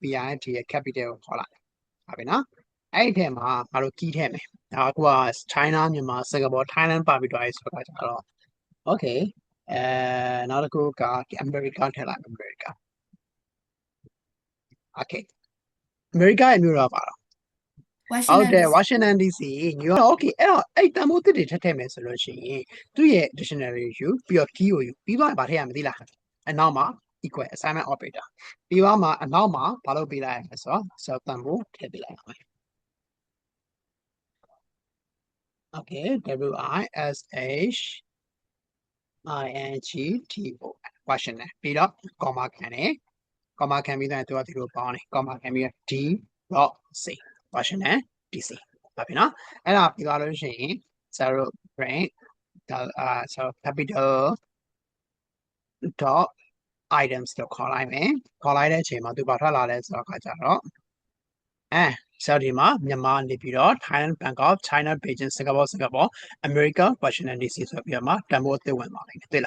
PIT ရဲ့ capital ကိုခေါ်လိုက်ဟုတ်ပြီနော်အဲ့ဒီထဲမှာငါတို့ key ထည့်မယ်ဒါက China မြန်မာ Singapore Thailand ပါပြီးတော့အဲ့ဆိုတာကြတော့ okay နောက်တစ်ခုက America ထည့်လိုက် America okay America ရဲ့မြို့တော်ပါတော့ဟုတ်တယ် Washington DC ညော okay အဲ့တော့အဲ့တန်ဖိုးတစ်တွေထည့်မယ်ဆိုလို့ရှိရင်သူ့ရဲ့ dictionary ယူပြီးတော့ key ကိုယူပြီးတော့ဗာထည့်ရမသိလားအနောက်မှာ equal assignment operator ပြီးတော့မှအနောက်မှာဘာလို့ပေးလိုက်ရလဲဆိုတော့တန်ဖိုးထည့်ပေးလိုက်ရမယ် okay WISHINGTO Washington ပြီးတော့ comma ခံတယ် comma ခံပြီးတော့သူကဒီလိုပေါင်းတယ် comma ခံပြီးတော့ D.C Washington DC ဟုတ်ပြီနော်အဲ့ဒါပြီးသွားလို့ရှိရင် zero brain so capital dot items တော့ခေါ်လိုက်မယ်ခေါ်လိုက်တဲ့အချိန်မှာသူဘာထွက်လာလဲဆိုတော့ခါကြတော့so ဒီမှာမြန်မာနေပြီးတော့ Thailand Bangkok China Beijing Singapore America Washington DC ဆိုပြီးတော့မှတန်ဖိုးအသစ်ဝင်သွားလိမ့်မယ်တွေ့လား